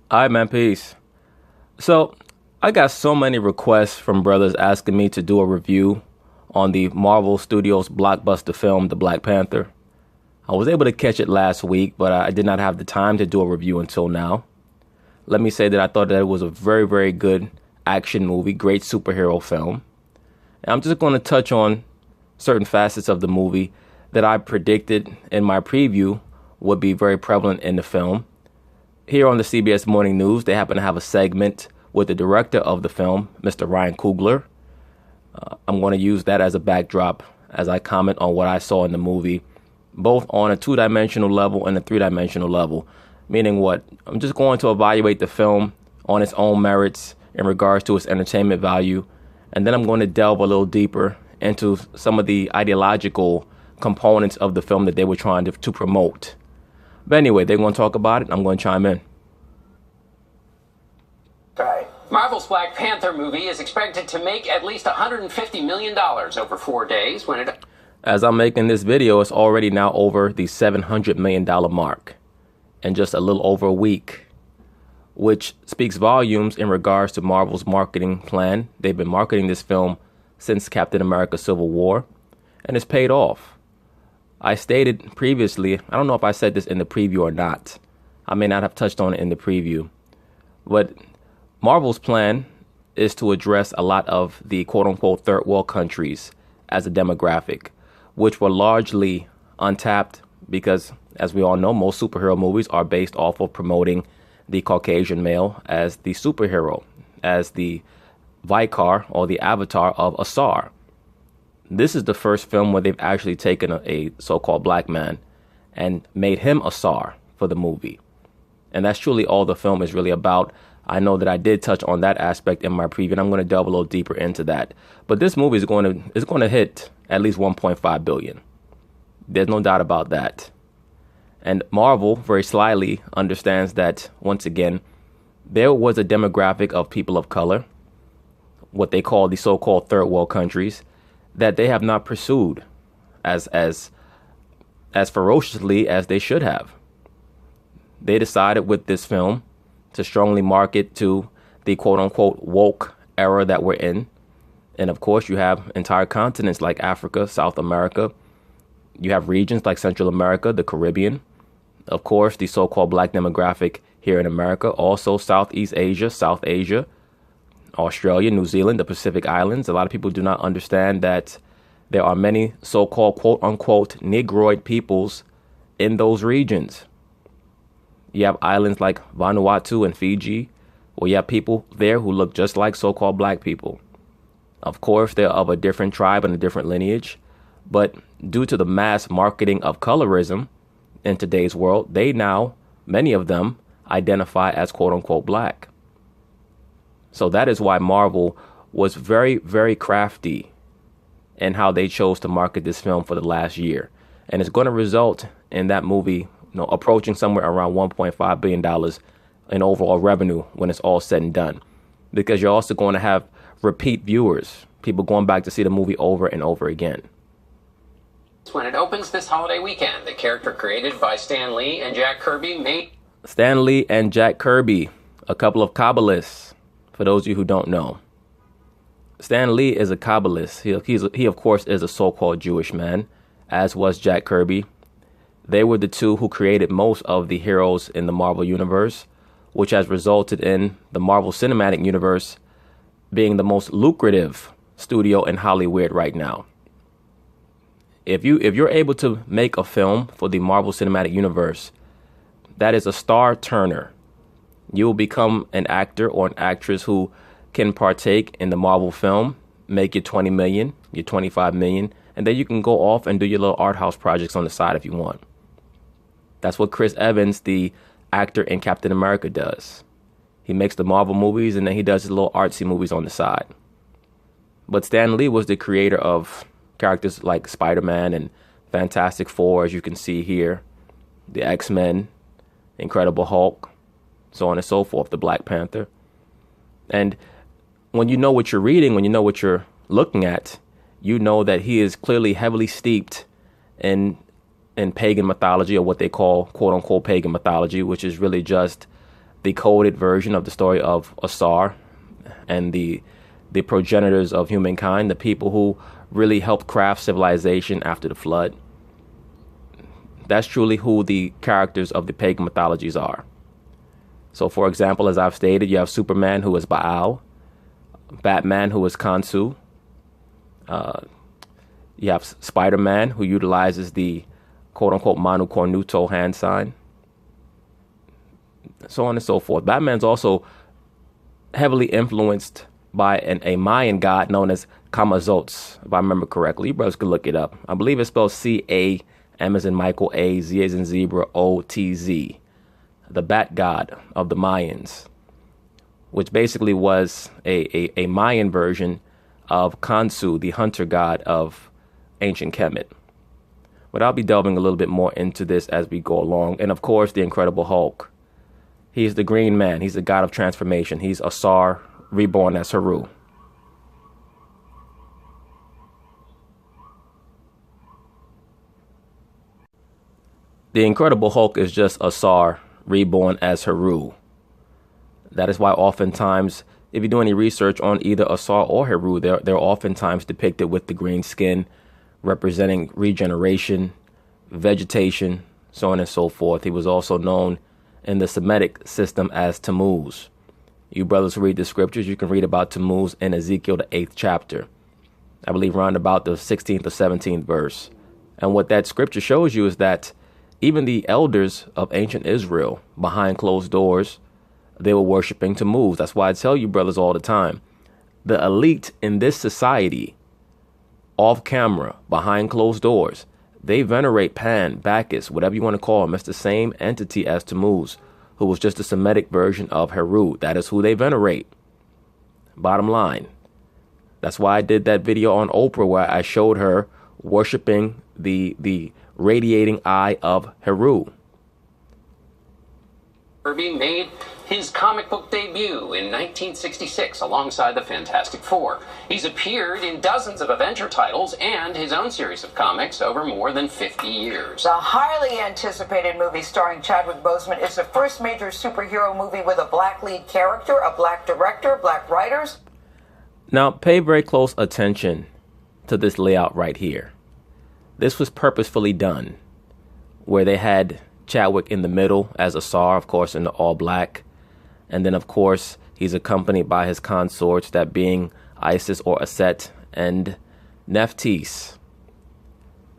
Alright, man, peace. So, I got so many requests from brothers asking me to do a review on the Marvel Studios blockbuster film, The Black Panther. I was able to catch it last week, but I did not have the time to do a review until now. Let me say that I thought that it was a very, very good action movie, great superhero film. And I'm just going to touch on certain facets of the movie that I predicted in my preview would be very prevalent in the film. Here on the CBS Morning News, they happen to have a segment with the director of the film, Mr. Ryan Coogler. I'm going to use that as a backdrop as I comment on what I saw in the movie, both on a two-dimensional level and a three-dimensional level. Meaning what? I'm just going to evaluate the film on its own merits in regards to its entertainment value, and then I'm going to delve a little deeper into some of the ideological components of the film that they were trying to promote. But anyway, they're going to talk about it. I'm going to chime in. Marvel's Black Panther movie is expected to make at least $150 million over 4 days when it... As I'm making this video, it's already now over the $700 million mark in just a little over a week, which speaks volumes in regards to Marvel's marketing plan. They've been marketing this film since Captain America Civil War, and it's paid off. I stated previously, I don't know if I said this in the preview or not. I may not have touched on it in the preview. But Marvel's plan is to address a lot of the quote-unquote third world countries as a demographic, which were largely untapped because, as we all know, most superhero movies are based off of promoting the Caucasian male as the superhero, as the Vicar or the avatar of Asar. This is the first film where they've actually taken a so-called black man and made him Asar for the movie. And that's truly all the film is really about. I know that I did touch on that aspect in my preview, and I'm going to delve a little deeper into that. But this movie is going to hit at least 1.5 billion. There's no doubt about that. And Marvel very slyly understands that, once again, there was a demographic of people of color, what they call the so-called third world countries, that they have not pursued as ferociously as they should have. They decided with this film to strongly market to the quote-unquote woke era that we're in. And of course, you have entire continents like Africa, South America. You have regions like Central America, the Caribbean. Of course, the so-called black demographic here in America. Also Southeast Asia, South Asia, Australia, New Zealand, the Pacific Islands. A lot of people do not understand that there are many so-called quote-unquote Negroid peoples in those regions. You have islands like Vanuatu and Fiji, where you have people there who look just like so-called black people. Of course, they're of a different tribe and a different lineage, but due to the mass marketing of colorism in today's world, they now, many of them, identify as quote-unquote black. So that is why Marvel was very, very crafty in how they chose to market this film for the last year. And it's going to result in that movie, approaching somewhere around $1.5 billion in overall revenue when it's all said and done. Because you're also going to have repeat viewers, people going back to see the movie over and over again. When it opens this holiday weekend, the character created by Stan Lee and Jack Kirby Stan Lee and Jack Kirby, a couple of Kabbalists. For those of you who don't know, Stan Lee is a Kabbalist. He of course, is a so-called Jewish man, as was Jack Kirby. They were the two who created most of the heroes in the Marvel Universe, which has resulted in the Marvel Cinematic Universe being the most lucrative studio in Hollywood right now. If you're able to make a film for the Marvel Cinematic Universe, that is a star turner. You will become an actor or an actress who can partake in the Marvel film, make your 20 million, your 25 million, and then you can go off and do your little art house projects on the side if you want. That's what Chris Evans, the actor in Captain America, does. He makes the Marvel movies and then he does his little artsy movies on the side. But Stan Lee was the creator of characters like Spider-Man and Fantastic Four, as you can see here, the X-Men, Incredible Hulk, so on and so forth, the Black Panther. And when you know what you're reading, when you know what you're looking at, you know that he is clearly heavily steeped in pagan mythology, or what they call quote unquote pagan mythology, which is really just the coded version of the story of Asar and the progenitors of humankind, the people who really helped craft civilization after the flood. That's truly who the characters of the pagan mythologies are. So, for example, as I've stated, you have Superman, who is Baal, Batman, who is Khonsu. You have Spider-Man, who utilizes the quote-unquote Manu Cornuto hand sign, so on and so forth. Batman's also heavily influenced by a Mayan god known as Camazotz, if I remember correctly. You brothers can look it up. I believe it's spelled C-A, M as in Michael, A, Z as in Zebra, O-T-Z, the bat god of the Mayans, which basically was a Mayan version of Khonsu, the hunter god of ancient Kemet. But I'll be delving a little bit more into this as we go along. And of course, the Incredible Hulk. He's the Green Man. He's the god of transformation. He's Asar, reborn as Heru. The Incredible Hulk is just Asar, reborn as Heru. That is why oftentimes, if you do any research on either Asar or Heru, they're oftentimes depicted with the green skin, representing regeneration, vegetation, so on and so forth. He was also known in the Semitic system as Tammuz. You brothers who read the scriptures, you can read about Tammuz in Ezekiel, the 8th chapter. I believe around about the 16th or 17th verse. And what that scripture shows you is that even the elders of ancient Israel, behind closed doors, they were worshiping Tammuz. That's why I tell you brothers all the time, the elite in this society, off camera, behind closed doors, they venerate Pan, Bacchus, whatever you want to call him. It's the same entity as Tammuz, who was just a Semitic version of Heru. That is who they venerate. Bottom line. That's why I did that video on Oprah where I showed her worshiping the radiating eye of Heru. Kirby made his comic book debut in 1966 alongside the Fantastic Four. He's appeared in dozens of Avenger titles and his own series of comics over more than 50 years. The highly anticipated movie starring Chadwick Boseman is the first major superhero movie with a black lead character, a black director, black writers. Now, pay very close attention to this layout right here. This was purposefully done, where they had Chadwick in the middle as Asar, of course, in the all black. And then, of course, he's accompanied by his consorts, that being Isis or Aset and Nephthys.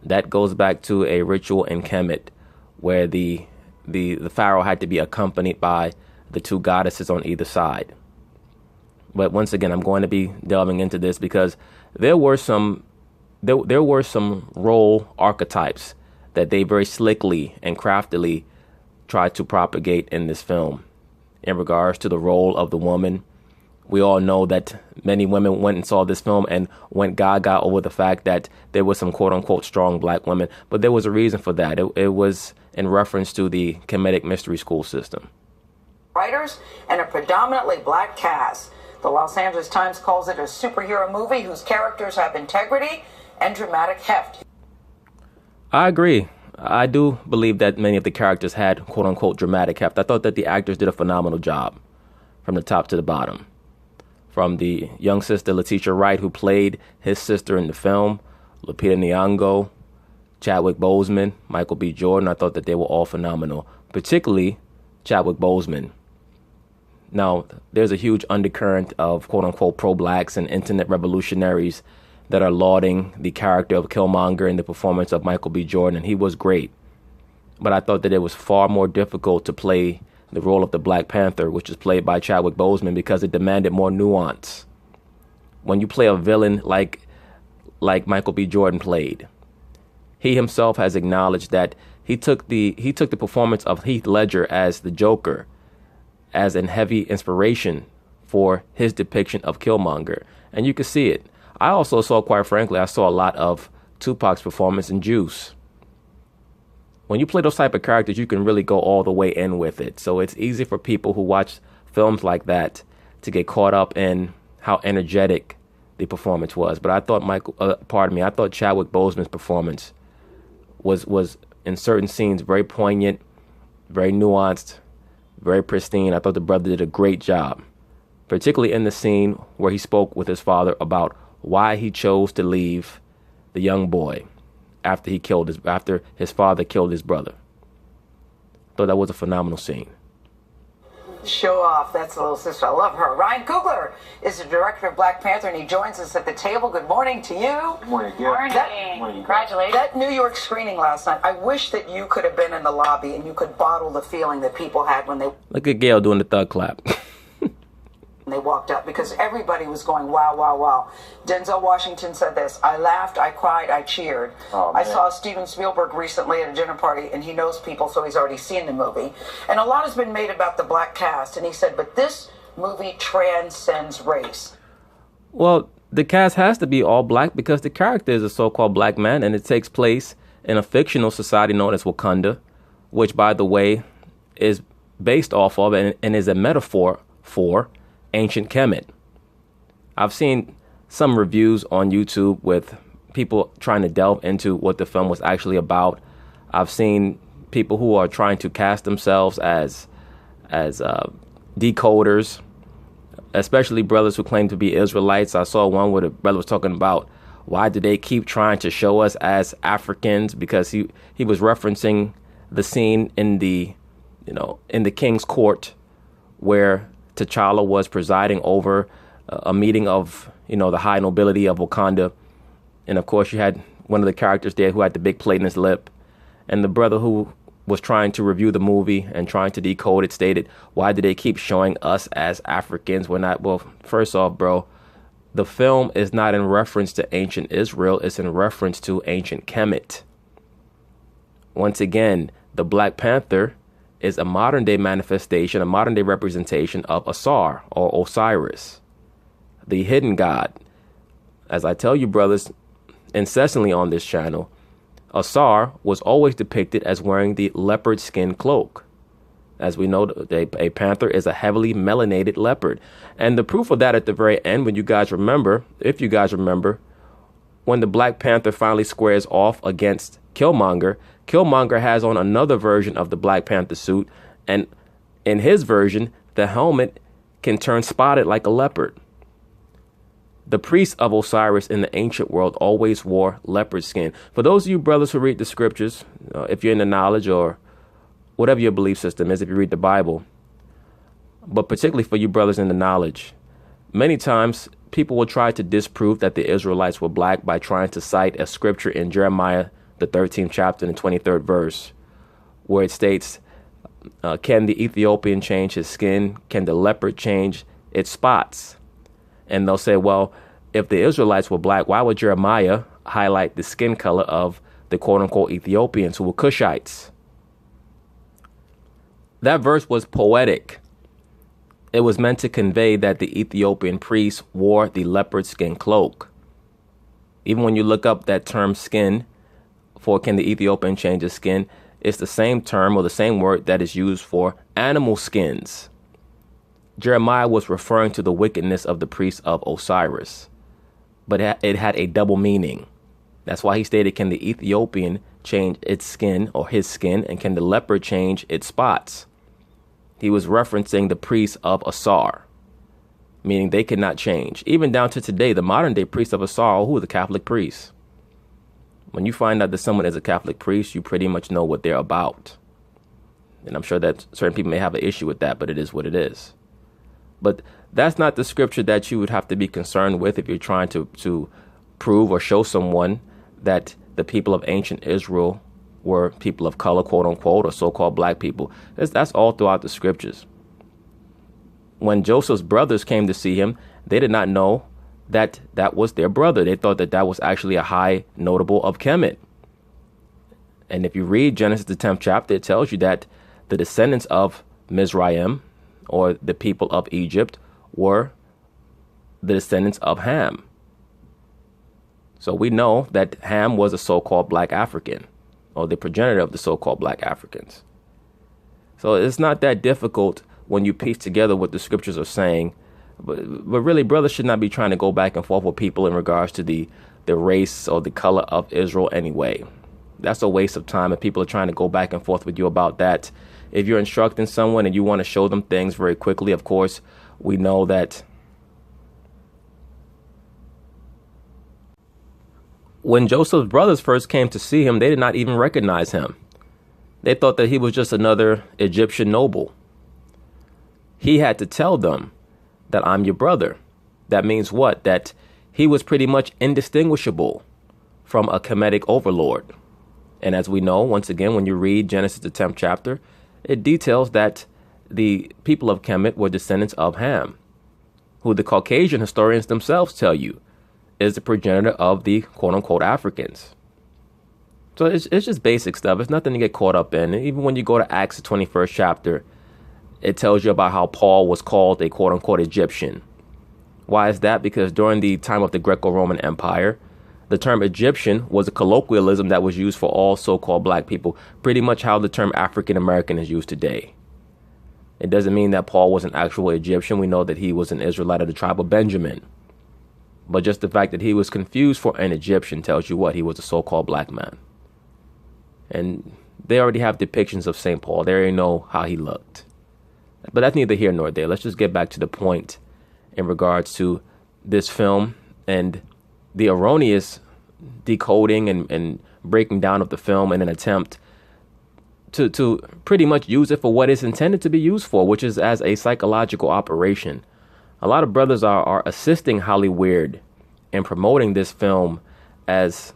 That goes back to a ritual in Kemet where the pharaoh had to be accompanied by the two goddesses on either side. But once again, I'm going to be delving into this because there were some role archetypes that they very slickly and craftily tried to propagate in this film. In regards to the role of the woman, we all know that many women went and saw this film and went gaga over the fact that there was some quote-unquote strong black women. But there was a reason for that. It was in reference to the Kemetic mystery school system. Writers and a predominantly black cast. The Los Angeles Times calls it a superhero movie whose characters have integrity and dramatic heft. I agree. I do believe that many of the characters had quote-unquote dramatic heft. I thought that the actors did a phenomenal job from the top to the bottom. From the young sister Letitia Wright, who played his sister in the film, Lupita Nyong'o, Chadwick Boseman, Michael B. Jordan, I thought that they were all phenomenal, particularly Chadwick Boseman. Now, there's a huge undercurrent of quote-unquote pro-blacks and internet revolutionaries that are lauding the character of Killmonger and the performance of Michael B. Jordan, and he was great. But I thought that it was far more difficult to play the role of the Black Panther, which is played by Chadwick Boseman, because it demanded more nuance. When you play a villain like Michael B. Jordan played, he himself has acknowledged that he took the performance of Heath Ledger as the Joker as an heavy inspiration for his depiction of Killmonger, and you can see it. I also saw, quite frankly, I saw a lot of Tupac's performance in Juice. When you play those type of characters, you can really go all the way in with it. So it's easy for people who watch films like that to get caught up in how energetic the performance was. But I thought I thought Chadwick Boseman's performance was in certain scenes very poignant, very nuanced, very pristine. I thought the brother did a great job, particularly in the scene where he spoke with his father about why he chose to leave the young boy after his father killed his brother. I thought that was a phenomenal scene. Show off. That's the little sister. I love her. Ryan Coogler is the director of Black Panther, and he joins us at the table. Good morning to you. Good morning. Congratulations. That New York screening last night, I wish that you could have been in the lobby and you could bottle the feeling that people had when they... Look at Gail doing the thug clap. They walked up, because everybody was going, wow, wow, wow. Denzel Washington said this: I laughed, I cried, I cheered. I saw Steven Spielberg recently at a dinner party, and he knows people, so he's already seen the movie. And a lot has been made about the black cast, and he said, but this movie transcends race. Well, the cast has to be all black because the character is a so-called black man, and it takes place in a fictional society known as Wakanda, which, by the way, is based off of and is a metaphor for ancient Kemet. I've seen some reviews on YouTube with people trying to delve into what the film was actually about. I've seen people who are trying to cast themselves as decoders, especially brothers who claim to be Israelites. I saw one where the brother was talking about why do they keep trying to show us as Africans, because he was referencing the scene in the king's court where T'Challa was presiding over a meeting of, the high nobility of Wakanda. And of course, you had one of the characters there who had the big plate in his lip. And the brother who was trying to review the movie and trying to decode it stated, why do they keep showing us as Africans? We're not. Well, first off, bro, the film is not in reference to ancient Israel. It's in reference to ancient Kemet. Once again, the Black Panther is a modern day manifestation, a modern day representation of Asar or Osiris, the hidden god. As I tell you, brothers, incessantly on this channel, Asar was always depicted as wearing the leopard skin cloak. As we know, a panther is a heavily melanated leopard. And the proof of that at the very end, if you guys remember, when the Black Panther finally squares off against Killmonger, Killmonger has on another version of the Black Panther suit, and in his version, the helmet can turn spotted like a leopard. The priests of Osiris in the ancient world always wore leopard skin. For those of you brothers who read the scriptures, if you're in the knowledge or whatever your belief system is, if you read the Bible, but particularly for you brothers in the knowledge, many times people will try to disprove that the Israelites were black by trying to cite a scripture in Jeremiah, the 13th chapter and the 23rd verse, where it states, can the Ethiopian change his skin? Can the leopard change its spots? And they'll say, well, if the Israelites were black, why would Jeremiah highlight the skin color of the quote unquote Ethiopians who were Cushites? That verse was poetic. It was meant to convey that the Ethiopian priests wore the leopard skin cloak. Even when you look up that term skin, for can the Ethiopian change his skin, it's the same term or the same word that is used for animal skins. Jeremiah was referring to the wickedness of the priests of Osiris, but it had a double meaning. That's why he stated, can the Ethiopian change its skin or his skin, and can the leopard change its spots? He was referencing the priests of Asar, meaning they could not change. Even down to today, the modern day priests of Asar, who are the Catholic priests. When you find out that someone is a Catholic priest, you pretty much know what they're about. And I'm sure that certain people may have an issue with that, but it is what it is. But that's not the scripture that you would have to be concerned with if you're trying to prove or show someone that the people of ancient Israel were people of color, quote unquote, or so-called black people. That's all throughout the scriptures. When Joseph's brothers came to see him, they did not know that was their brother. They thought that was actually a high notable of Kemet. And if you read Genesis, the 10th chapter, it tells you that the descendants of Mizraim, or the people of Egypt, were the descendants of Ham. So we know that Ham was a so-called black African, or the progenitor of the so-called black Africans. So it's not that difficult when you piece together what the scriptures are saying. But really, brothers should not be trying to go back and forth with people in regards to the race or the color of Israel anyway. That's a waste of time. If people are trying to go back and forth with you about that, if you're instructing someone and you want to show them things very quickly, of course, we know that when Joseph's brothers first came to see him, they did not even recognize him. They thought that he was just another Egyptian noble. He had to tell them that I'm your brother. That means what? That he was pretty much indistinguishable from a Kemetic overlord. And as we know, once again, when you read Genesis, the 10th chapter, it details that the people of Kemet were descendants of Ham, who the Caucasian historians themselves tell you is the progenitor of the quote-unquote Africans. So it's just basic stuff. It's nothing to get caught up in. And even when you go to Acts, the 21st chapter, it tells you about how Paul was called a quote-unquote Egyptian. Why is that? Because during the time of the Greco-Roman Empire, the term Egyptian was a colloquialism that was used for all so-called black people, pretty much how the term African-American is used today. It doesn't mean that Paul was an actual Egyptian. We know that he was an Israelite of the tribe of Benjamin. But just the fact that he was confused for an Egyptian tells you what? He was a so-called black man. And they already have depictions of St. Paul. They already know how he looked. But that's neither here nor there. Let's just get back to the point in regards to this film and the erroneous decoding and breaking down of the film in an attempt to pretty much use it for what it's intended to be used for, which is as a psychological operation. A lot of brothers are assisting Hollywood in promoting this film as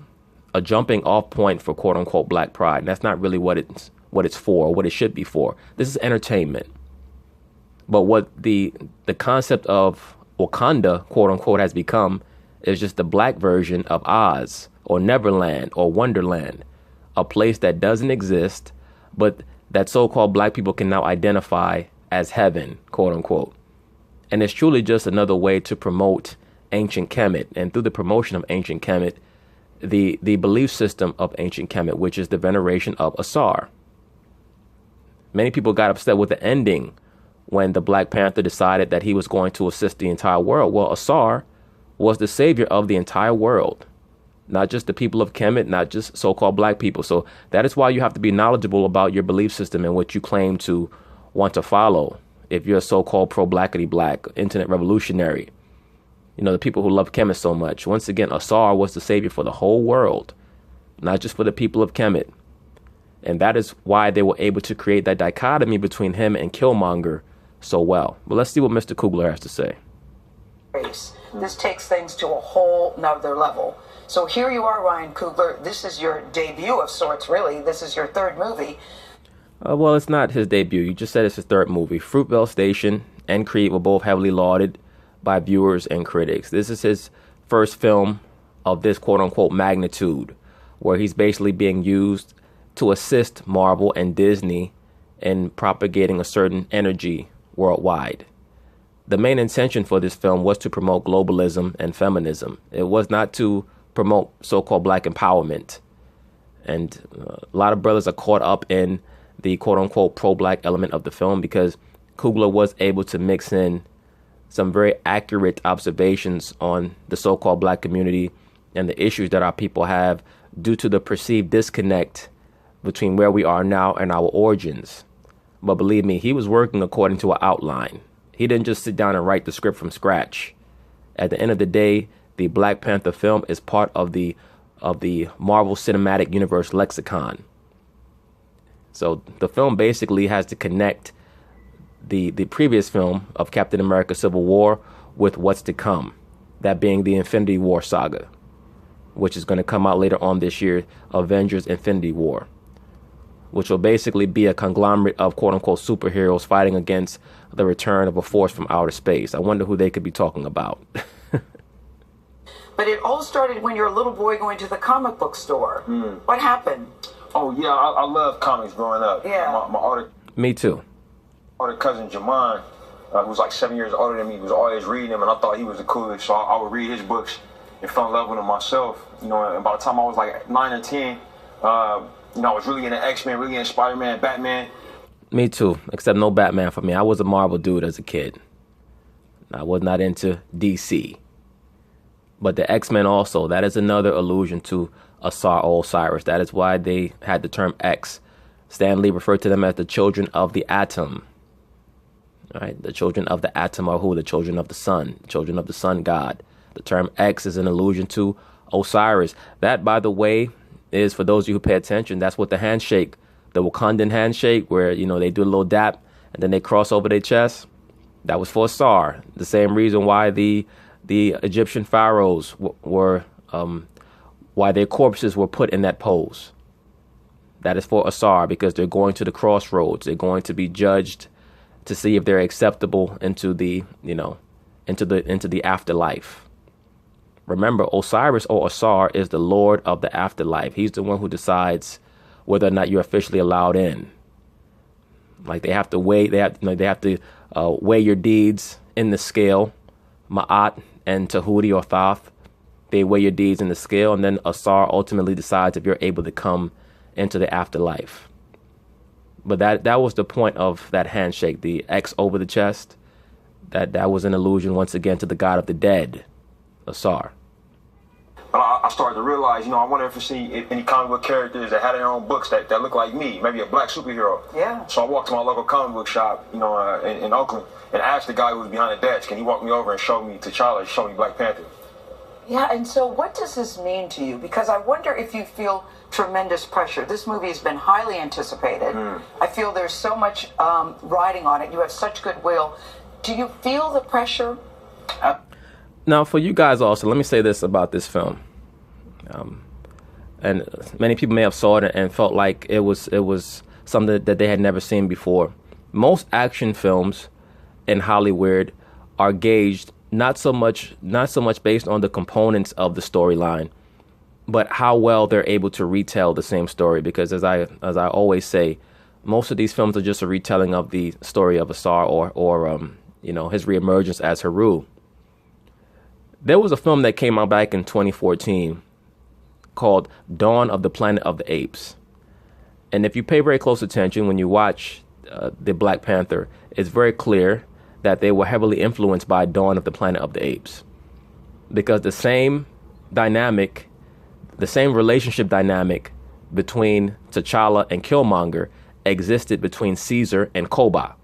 a jumping off point for quote unquote black pride. And that's not really what it's for, or what it should be for. This is entertainment. But what the concept of Wakanda, quote unquote, has become is just the black version of Oz or Neverland or Wonderland, a place that doesn't exist, but that so-called black people can now identify as heaven, quote unquote. And it's truly just another way to promote ancient Kemet. And through the promotion of ancient Kemet, the belief system of ancient Kemet, which is the veneration of Asar. Many people got upset with the ending when the Black Panther decided that he was going to assist the entire world. Well, Asar was the savior of the entire world, not just the people of Kemet, not just so-called black people. So that is why you have to be knowledgeable about your belief system and what you claim to want to follow. If you're a so-called pro-blackity black, internet revolutionary, you know, the people who love Kemet so much. Once again, Asar was the savior for the whole world, not just for the people of Kemet. And that is why they were able to create that dichotomy between him and Killmonger so well. But let's see what Mr. Kugler has to say. This takes things to a whole nother level. So here you are, Ryan Coogler. This is your debut of sorts, really. This is your third movie. Well, it's not his debut. You just said it's his third movie. Fruitvale Station and Creed were both heavily lauded by viewers and critics. This is his first film of this quote-unquote magnitude, where he's basically being used to assist Marvel and Disney in propagating a certain energy worldwide. The main intention for this film was to promote globalism and feminism. It was not to promote so-called black empowerment. And a lot of brothers are caught up in the quote-unquote pro-black element of the film because Coogler was able to mix in some very accurate observations on the so-called black community and the issues that our people have due to the perceived disconnect between where we are now and our origins. But believe me, he was working according to an outline. He didn't just sit down and write the script from scratch. At the end of the day, the Black Panther film is part of the Marvel Cinematic Universe lexicon. So the film basically has to connect the previous film of Captain America Civil War with what's to come, that being the Infinity War saga, which is going to come out later on this year, Avengers Infinity War, which will basically be a conglomerate of quote-unquote superheroes fighting against the return of a force from outer space. I wonder who they could be talking about. But it all started when you were a little boy going to the comic book store. What happened? Oh, yeah, I love comics growing up. Yeah. My older Me too. cousin, Jamon, who was like 7 years older than me, was always reading them, and I thought he was the coolest, so I would read his books and fell in love with him myself. You know, and by the time I was like 9 or 10, you know, I was really into X-Men, really into Spider-Man, Batman. Me too, except no Batman for me. I was a Marvel dude as a kid. I was not into DC. But the X-Men also, that is another allusion to Asar Osiris. That is why they had the term X Stan Lee referred to them as the children of the atom. All right, the children of the atom are who? The children of the sun, children of the sun god. The term X is an allusion to Osiris. That, by the way, is, for those of you who pay attention, that's what the handshake, the Wakandan handshake, where, you know, they do a little dap and then they cross over their chest. That was for Asar. The same reason why the Egyptian pharaohs were, why their corpses were put in that pose. That is for Asar, because they're going to the crossroads. They're going to be judged to see if they're acceptable into the, you know, into the afterlife. Remember, Osiris or Asar is the Lord of the afterlife. He's the one who decides whether or not you're officially allowed in. Like, they have to weigh, they have to weigh your deeds in the scale, Ma'at and Tahudi or Thoth. They weigh your deeds in the scale, and then Asar ultimately decides if you're able to come into the afterlife. But that was the point of that handshake, the X over the chest. That was an allusion once again to the god of the dead, Asar. I started to realize, you know, I wonder if I see any comic book characters that had their own books that look like me, maybe a black superhero. Yeah. So I walked to my local comic book shop, you know, in Oakland, and asked the guy who was behind the desk, and he walked me over and showed me T'Challa, showed me Black Panther. Yeah, and so what does this mean to you? Because I wonder if you feel tremendous pressure. This movie has been highly anticipated. I feel there's so much riding on it. You have such goodwill. Do you feel the pressure? Now, for you guys also, let me say this about this film. And many people may have saw it and felt like it was something that they had never seen before. Most action films in Hollywood are gauged not so much based on the components of the storyline, but how well they're able to retell the same story. Because as I always say, most of these films are just a retelling of the story of Asar or you know, his reemergence as Haru. There was a film that came out back in 2014 called Dawn of the Planet of the Apes. And if you pay very close attention when you watch the Black Panther, it's very clear that they were heavily influenced by Dawn of the Planet of the Apes. Because the same dynamic, the same relationship dynamic between T'Challa and Killmonger existed between Caesar and Koba.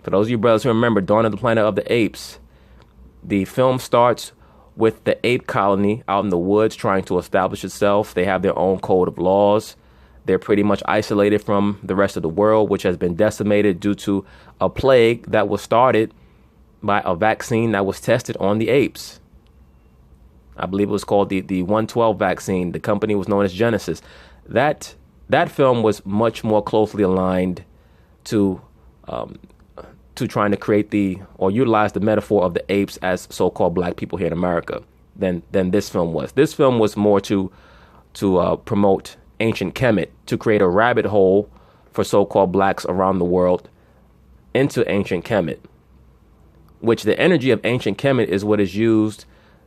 For those of you brothers who remember Dawn of the Planet of the Apes, the film starts with the ape colony out in the woods trying to establish itself. They have their own code of laws. They're pretty much isolated from the rest of the world, which has been decimated due to a plague that was started by a vaccine that was tested on the apes. I believe it was called the 112 vaccine. The company was known as Genesis. That film was much more closely aligned to trying to create or utilize the metaphor of the apes as so-called black people here in America than this film was. This film was more to promote ancient Kemet, to create a rabbit hole for so-called blacks around the world into ancient Kemet, which the energy of ancient Kemet is what is used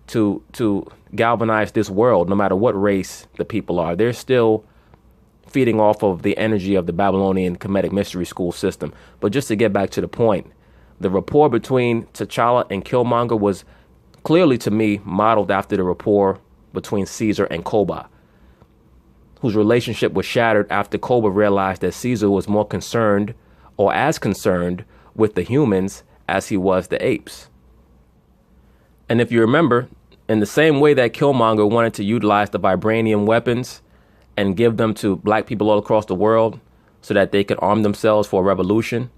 to galvanize this world, no matter what race the people are. They're still feeding off of the energy of the Babylonian Kemetic mystery school system. But just to get back to the point, the rapport between T'Challa and Killmonger was clearly, to me, modeled after the rapport between Caesar and Koba, whose relationship was shattered after Koba realized that Caesar was more concerned, or as concerned, with the humans as he was the apes. And if you remember, in the same way that Killmonger wanted to utilize the vibranium weapons and give them to black people all across the world so that they could arm themselves for a revolution,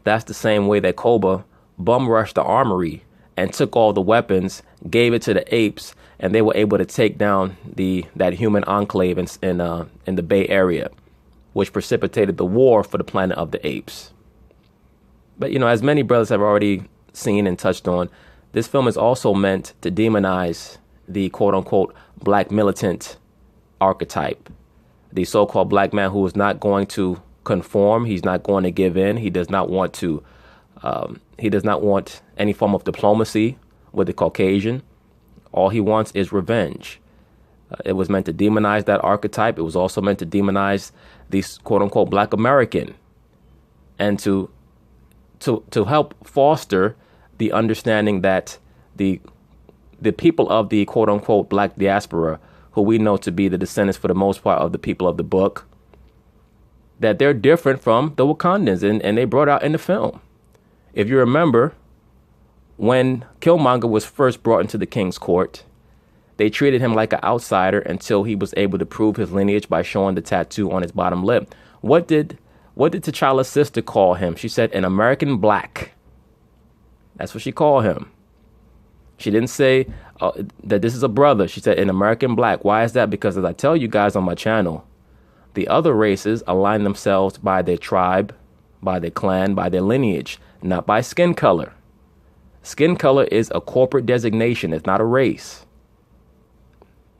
that's the same way that Koba bum rushed the armory and took all the weapons, gave it to the apes, and they were able to take down that human enclave in the Bay Area, which precipitated the war for the planet of the apes. But, you know, as many brothers have already seen and touched on, this film is also meant to demonize the quote-unquote black militant archetype, the so-called black man who is not going to conform. He's not going to give in. He does not want to. He does not want any form of diplomacy with the Caucasian. All he wants is revenge. It was meant to demonize that archetype. It was also meant to demonize the quote-unquote black American, and to help foster the understanding that the people of the quote-unquote black diaspora, who we know to be the descendants for the most part of the people of the book, that they're different from the Wakandans, and they brought out in the film. If you remember, when Killmonger was first brought into the King's Court, they treated him like an outsider until he was able to prove his lineage by showing the tattoo on his bottom lip. What did T'Challa's sister call him? She said, an American black. That's what she called him. She didn't say that this is a brother. She said, an American black. Why is that? Because as I tell you guys on my channel, the other races align themselves by their tribe, by their clan, by their lineage, not by skin color. Skin color is a corporate designation. It's not a race.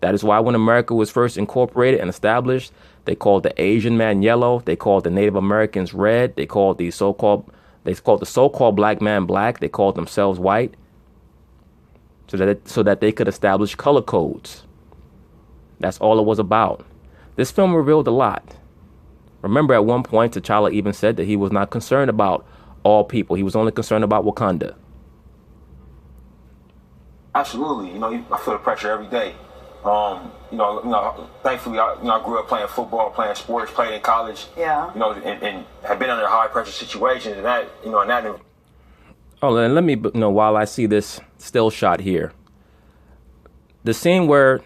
That is why when America was first incorporated and established, they called the Asian man yellow. They called the Native Americans red. They called the so-called black man black. They called themselves white, so that they could establish color codes. That's all it was about. This film revealed a lot. Remember, at one point, T'Challa even said that he was not concerned about all people. He was only concerned about Wakanda. Absolutely. I feel the pressure every day. Thankfully, I grew up playing football, playing sports, played in college. Yeah. And have been under high pressure situations, and that. Oh, and let me while I see this still shot here, the scene where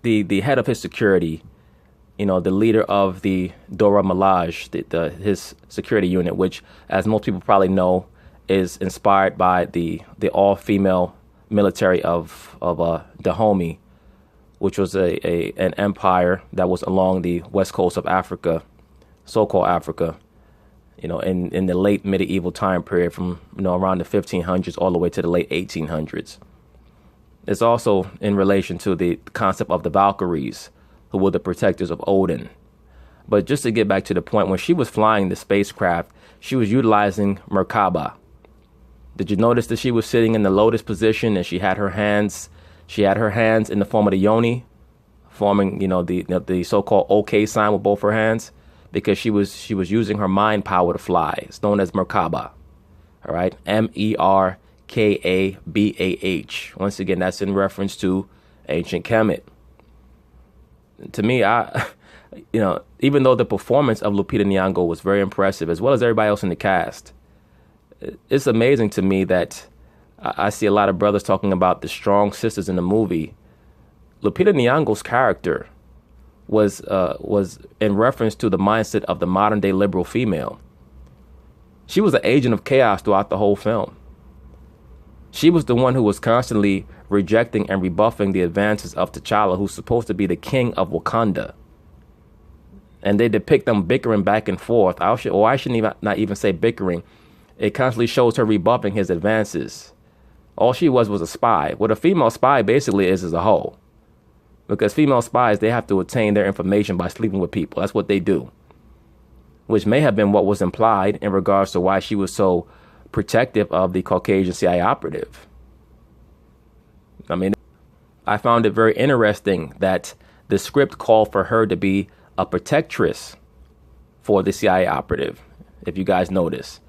the head of his security, the leader of the Dora Milaje, his security unit, which, as most people probably know, is inspired by the all-female military of Dahomey, which was an empire that was along the west coast of Africa, so-called Africa, in the late medieval time period from, around the 1500s all the way to the late 1800s. It's also in relation to the concept of the Valkyries, who were the protectors of Odin. But just to get back to the point, when she was flying the spacecraft, she was utilizing Merkaba. Did you notice that she was sitting in the lotus position and she had her hands in the form of the yoni, forming, the so-called OK sign with both her hands, because she was using her mind power to fly. It's known as Merkaba. All right, Merkabah. Once again, that's in reference to ancient Kemet. To me, even though the performance of Lupita Nyong'o was very impressive, as well as everybody else in the cast, it's amazing to me that I see a lot of brothers talking about the strong sisters in the movie. Lupita Nyong'o's character was in reference to the mindset of the modern day liberal female. She was an agent of chaos throughout the whole film. She was the one who was constantly rejecting and rebuffing the advances of T'Challa, who's supposed to be the king of Wakanda. And they depict them bickering back and forth. I shouldn't not even say bickering. It constantly shows her rebuffing his advances. All she was a spy. What a female spy basically is a hoe. Because female spies, they have to attain their information by sleeping with people. That's what they do. Which may have been what was implied in regards to why she was so protective of the Caucasian CIA operative. I mean, I found it very interesting that the script called for her to be a protectress for the CIA operative, if you guys notice.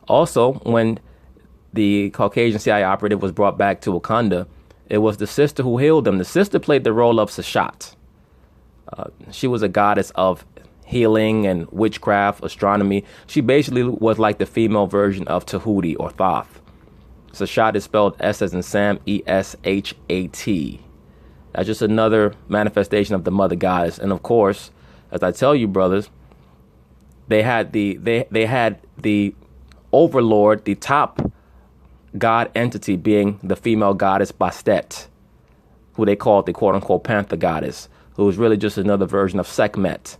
Also, when the Caucasian CIA operative was brought back to Wakanda, it was the sister who healed them. The sister played the role of Sashat. She was a goddess of healing and witchcraft, astronomy. She basically was like the female version of Tahuti or Thoth. Sashat is spelled S as in Sam, Eshat. That's just another manifestation of the mother goddess. And of course, as I tell you, brothers, they had the overlord, the top god entity being the female goddess Bastet, who they called the quote-unquote Panther goddess, who was really just another version of Sekhmet.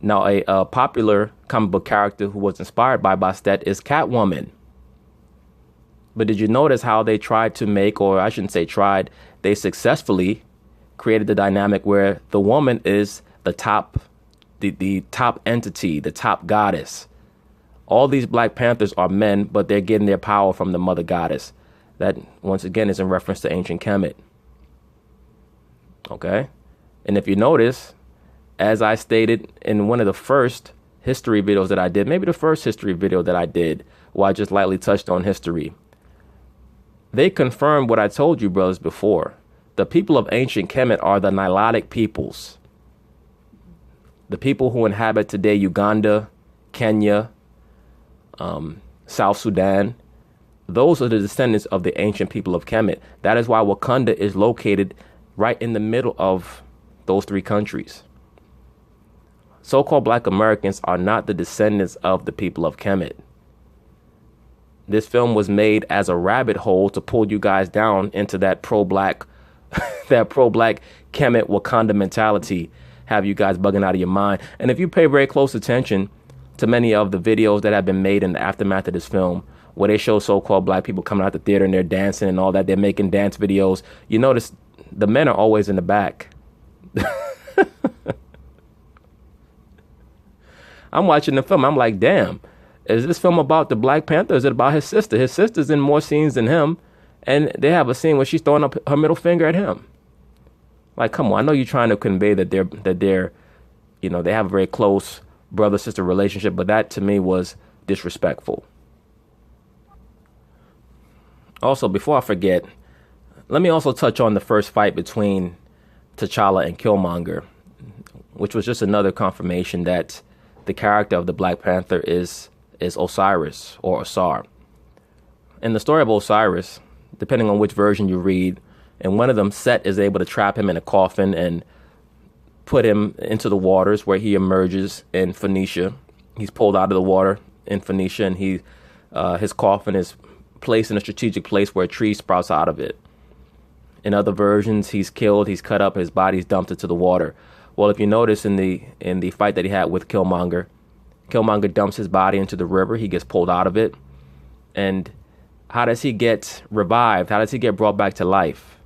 Now, a popular comic book character who was inspired by Bastet is Catwoman. But did you notice how they tried to make, or I shouldn't say tried, they successfully created the dynamic where the woman is the top entity, the top goddess. All these Black Panthers are men, but they're getting their power from the mother goddess. That, once again, is in reference to ancient Kemet. Okay? And if you notice, as I stated in one of the first history videos that I did, maybe the first history video that I did, where I just lightly touched on history, they confirmed what I told you, brothers, before. The people of ancient Kemet are the Nilotic peoples. The people who inhabit today Uganda, Kenya, South Sudan, those are the descendants of the ancient people of Kemet. That is why Wakanda is located right in the middle of those three countries. So-called Black Americans are not the descendants of the people of Kemet. This film was made as a rabbit hole to pull you guys down into that pro-Black, Kemet Wakanda mentality, have you guys bugging out of your mind. And if you pay very close attention to many of the videos that have been made in the aftermath of this film, where they show so-called Black people coming out the theater and they're dancing and all that, they're making dance videos, you notice the men are always in the back. I'm watching the film. I'm like, damn, is this film about the Black Panther? Or is it about his sister? His sister's in more scenes than him. And they have a scene where she's throwing up her middle finger at him. Like, come on, I know you're trying to convey that they're, you know, they have a very close brother-sister relationship, but that to me was disrespectful. Also, before I forget, let me also touch on the first fight between T'Challa and Killmonger, which was just another confirmation that the character of the Black Panther is Osiris or Osar. In the story of Osiris, depending on which version you read, in one of them, Set is able to trap him in a coffin and put him into the waters where he emerges in Phoenicia. He's pulled out of the water in Phoenicia, and his coffin is placed in a strategic place where a tree sprouts out of it. In other versions, he's killed, he's cut up, his body's dumped into the water. Well, if you notice in the fight that he had with Killmonger, Killmonger dumps his body into the river. He gets pulled out of it. And how does he get revived? How does he get brought back to life?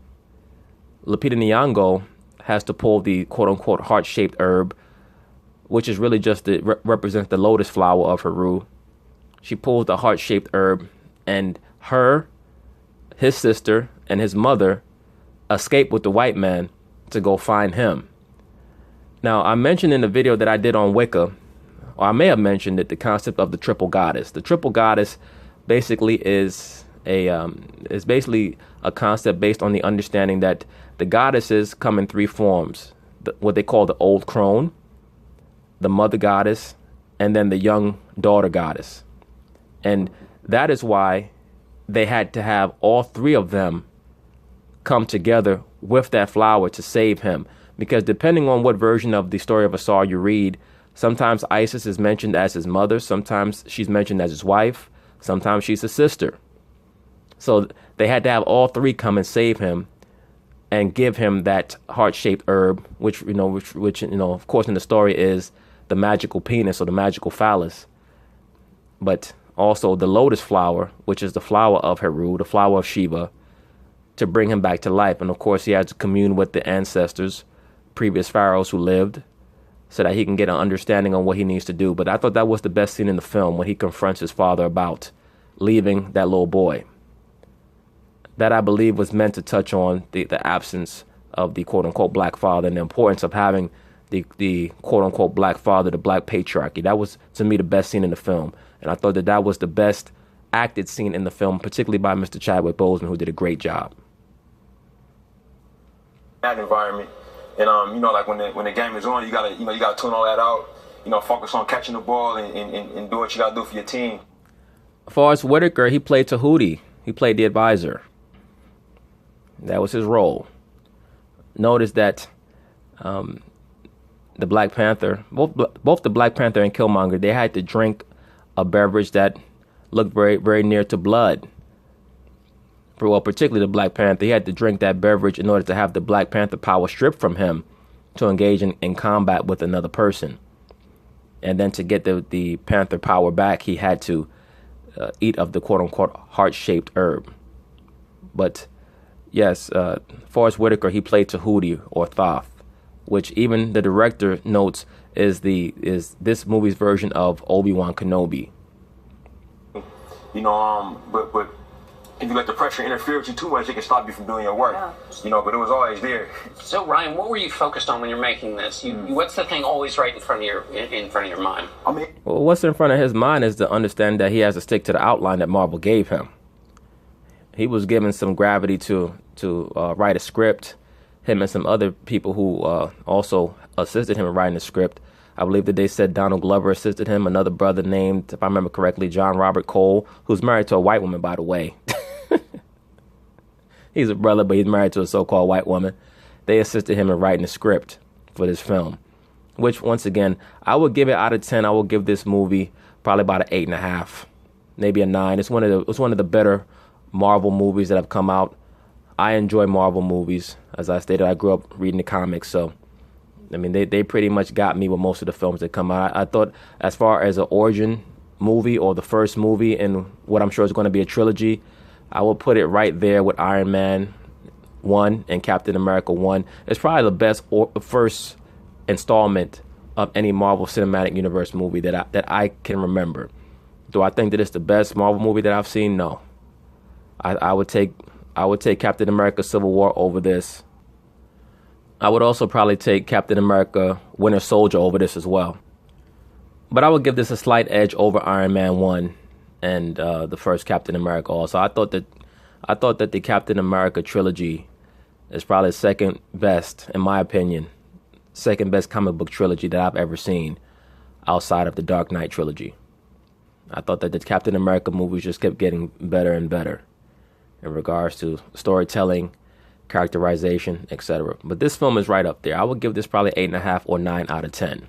Lupita Nyong'o has to pull the quote-unquote heart-shaped herb, which is really just represents the lotus flower of Heru. She pulls the heart-shaped herb, and his sister, and his mother escape with the white man to go find him. Now, I mentioned in the video that I did on Wicca, or I may have mentioned it, the concept of the triple goddess. The triple goddess basically is basically a concept based on the understanding that the goddesses come in three forms: what they call the old crone, the mother goddess, and then the young daughter goddess. And that is why they had to have all three of them come together with that flower to save him. Because depending on what version of the story of Asar you read, sometimes Isis is mentioned as his mother, sometimes she's mentioned as his wife, sometimes she's his sister. So they had to have all three come and save him and give him that heart-shaped herb, which of course in the story is the magical penis or the magical phallus, but also the lotus flower, which is the flower of Heru, the flower of Shiva, to bring him back to life. And of course he had to commune with the ancestors, previous pharaohs who lived, so that he can get an understanding on what he needs to do. But I thought that was the best scene in the film, when he confronts his father about leaving that little boy. That, I believe, was meant to touch on the absence of the quote-unquote Black father and the importance of having the quote-unquote Black father, the Black patriarchy. That was, to me, the best scene in the film. And I thought that was the best acted scene in the film, particularly by Mr. Chadwick Boseman, who did a great job. That environment. And like when the game is on, you gotta tune all that out. Focus on catching the ball and do what you gotta do for your team. Forrest Whitaker, he played Tahuti. He played the advisor. That was his role. Notice that the Black Panther, both the Black Panther and Killmonger, they had to drink a beverage that looked very, very near to blood. Well, particularly the Black Panther, he had to drink that beverage in order to have the Black Panther power stripped from him to engage in combat with another person. And then to get the Panther power back, he had to eat of the quote-unquote heart-shaped herb. But yes, Forrest Whitaker, he played Tahuti or Thoth, which even the director notes is this movie's version of Obi-Wan Kenobi. But if you let the pressure interfere with you too much, it can stop you from doing your work. Yeah. But it was always there. So Ryan, what were you focused on when you're making this? What's the thing always right in front of your mind? Well, what's in front of his mind is to understand that he has to stick to the outline that Marvel gave him. He was given some gravity to write a script. Him and some other people who also assisted him in writing the script I believe that they said Donald Glover assisted him. Another brother named, if I remember correctly, John Robert Cole, who's married to a white woman, by the way. He's a brother, but he's married to a so-called white woman. They assisted him in writing the script for this film, which, once again, I would give it out of 10. I will give this movie probably about an 8.5, maybe a 9. It's one of the better Marvel movies that have come out. I enjoy Marvel movies. As I stated, I grew up reading the comics, so I mean, they pretty much got me with most of the films that come out. I thought, as far as an origin movie or the first movie in what I'm sure is going to be a trilogy, I will put it right there with Iron Man 1 and Captain America 1. It's probably the best first installment of any Marvel Cinematic Universe movie that I can remember. Do I think that it's the best Marvel movie that I've seen? No. I would take Captain America Civil War over this. I would also probably take Captain America Winter Soldier over this as well. But I would give this a slight edge over Iron Man 1 and the first Captain America also. I thought that the Captain America trilogy is probably second best, in my opinion, second best comic book trilogy that I've ever seen outside of the Dark Knight trilogy. I thought that the Captain America movies just kept getting better and better in regards to storytelling, characterization, etc. But this film is right up there. I would give this probably 8.5 or 9 out of 10.